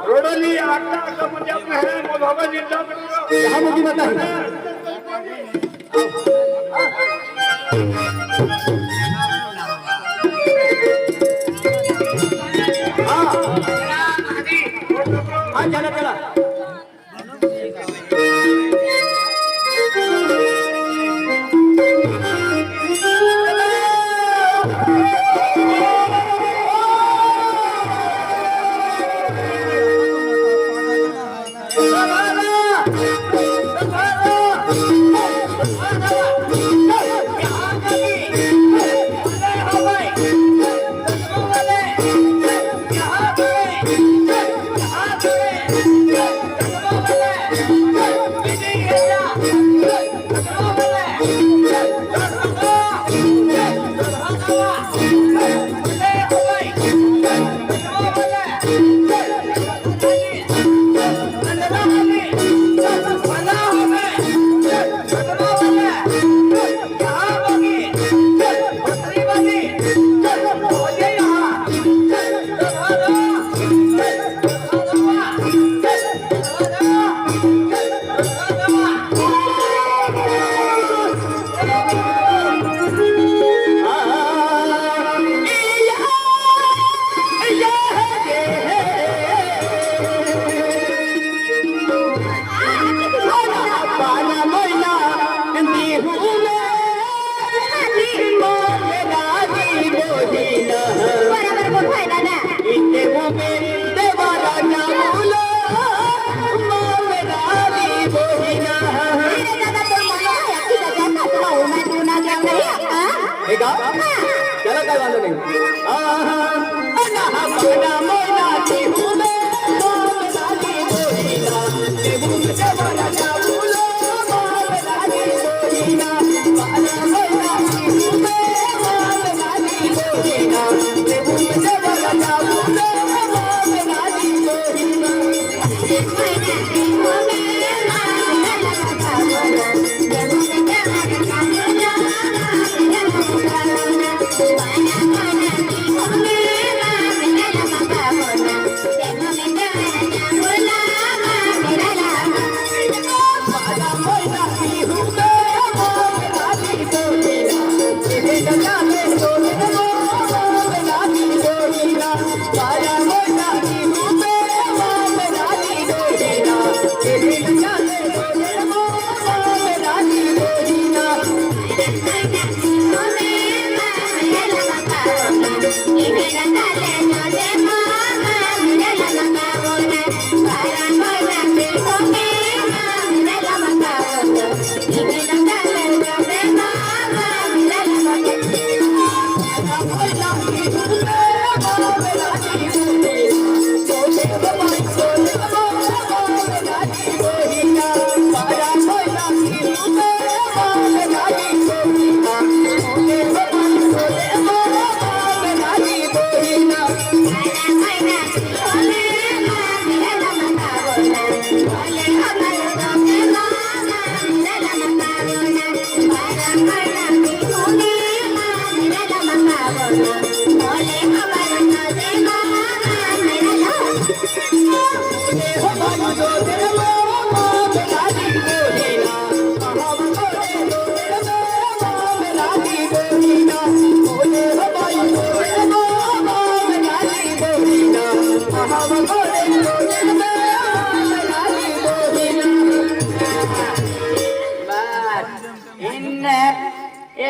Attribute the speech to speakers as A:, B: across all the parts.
A: रोडली आता म्हणजे आपल्या बाबा जिल्हा
B: हा मोठी माता आहे हा चला चला चला काय वांधो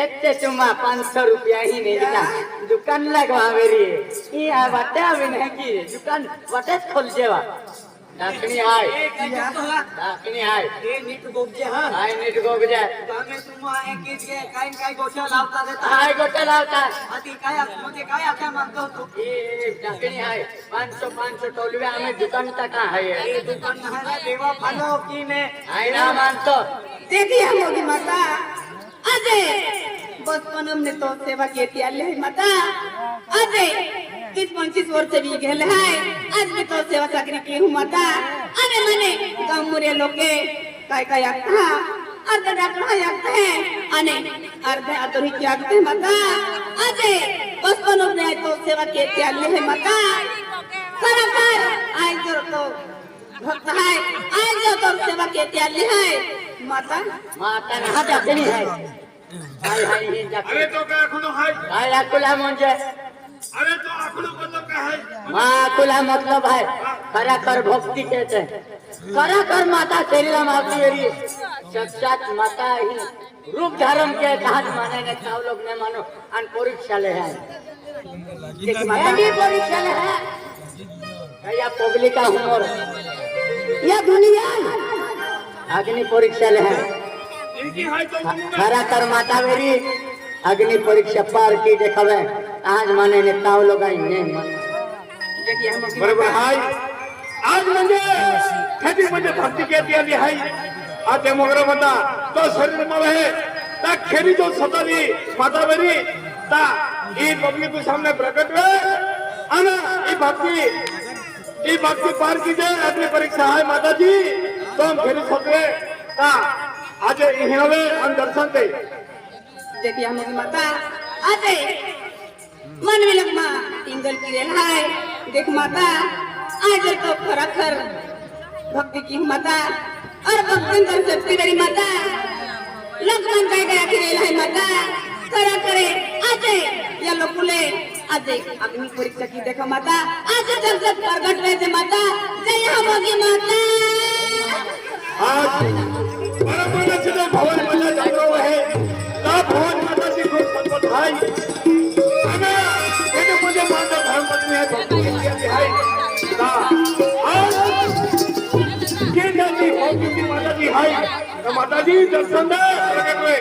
C: एक से चुम्मा 500 रुपया ही नहीं देता दुकान लगवा मेरी ये बटे अभी नहीं की दुकान बटे खोल जेवा डाकनी हाय डाकनी हाय
B: हे नीट गोगजे हा
C: हाय नीट गोग जाय
B: कामे तुम्हा एक कीच के काय गोष्ट लावता देता
C: हाय गोटे लावता
B: आधी काय म्हणजे काय आता मागतो तू
C: ये डाकनी हाय 500 टोलवे आम्ही दुकान टाका हाय
B: हे दुकान नहाला देवा फालो की ने
C: हाय ना मानतो
D: देखिए मोदी माता अजय बचपन हमने तो सेवा केती आले है माता अजय 30-25 वर्ष भी गेले है आज मी तो सेवा चाकरी की हूँ माता अरे मने गांव मुरे लोके काय काय आखता अर्धे डॉक्टर आखते हैं अने अर्धे अतोही की आखते हैं माता अजय बचपन हमने तो सेवा केती आले है माता खरखर आज जो तो भक्त है आज जो तो सेवा केती आले है माता
C: माता ना डाकनी हाय हाय हाय ही डाकनी
A: अरे तो काय खुलो हाय
C: हाय अकुला म्हणजे
A: अरे तो आखलो मतलब काय है
C: माकुला मतलब है खराखर भक्ति कहते हैं खराखर माता तेरीला मावती वेरी साक्षात माता ही रूप धारण के कहानी माने ने ताव लोग ने मानो अन परीक्षा ले है
D: देखिए माता
C: ये परीक्षा ले है या पब्लिक का हुनर
D: या दुनिया
C: अग्नि परीक्षा ले है
A: इनकी हाय तो
C: खराखर माता वेरी अग्नि परीक्षा पार की देखवे आज माने ने ताव लोग आई ने
D: देखिए हम
A: बरोबर हाय आज म्हणजे खेती म्हणजे भक्ती केती आली हाय आज ते मोगरा म्हणता तो शरीर में है ता खेरी जो सताली माता बेरी ता ई पब्लिक के सामने प्रकट वे आना ई भक्ति पार की जाए अग्नि परीक्षा है माता जी तो हम खेरी सतवे ता आज इहवे हम दर्शन दे
D: देखिए हम माता अजय मन में लगमा टिंगल की रेल है देख माता आज तो खराखर भक्ति की हूँ माता और भक्ति कर सकती मेरी माता लगमन काय काय की रेल है माता खरा करे अजय या लोकुले अजय अग्नि परीक्षा की देखो माता आज जब जब प्रगट हुए थे माता जय होगी माता
A: आज बरोबर से भवन माता जागरो है ता भवन माता जी को संपत हाय अना ये मुझे माता धर्म पत्नी है भक्ति की हाय ता आज के जाती भक्ति की माता जी हाय तो माता जी दर्शन दे प्रकट हुए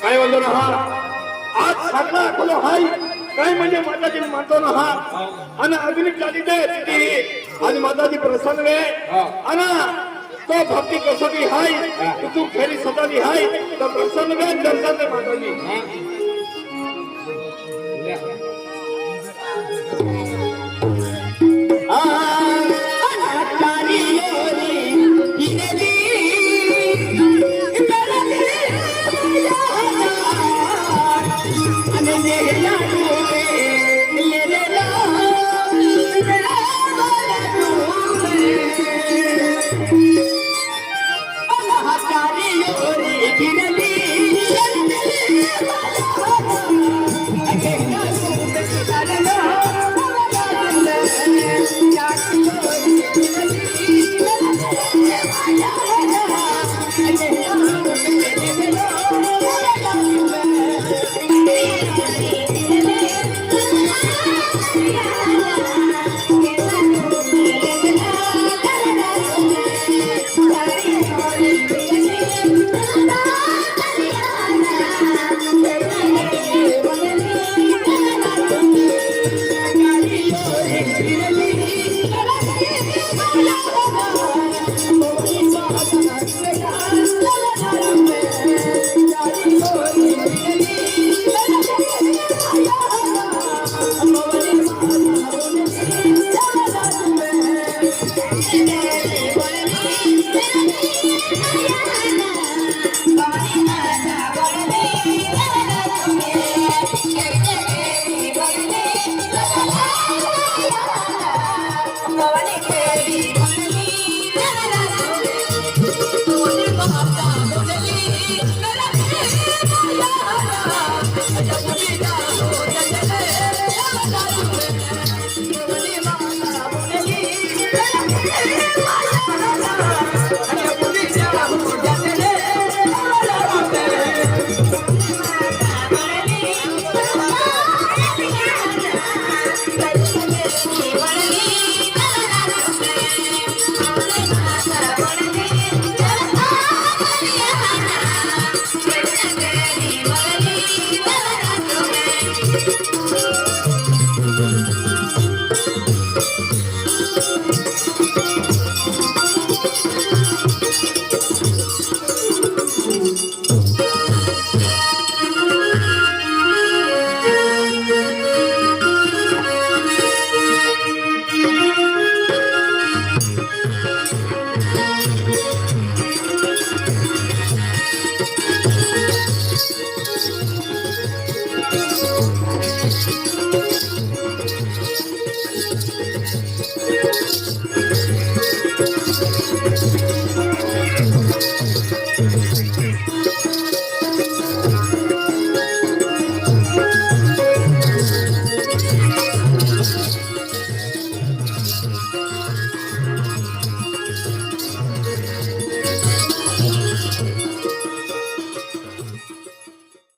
A: काय बोलतो ना आज सगळा खुलो हाय काय म्हणजे माताजी म्हणतो ना हा आणि अग्नि झाली दे ती आज माताजी प्रसन्न वे आणि तो भक्ती कसोटी हाय तू खेरी सताली हाय तो प्रसन्न वे दर्शन दे माताजी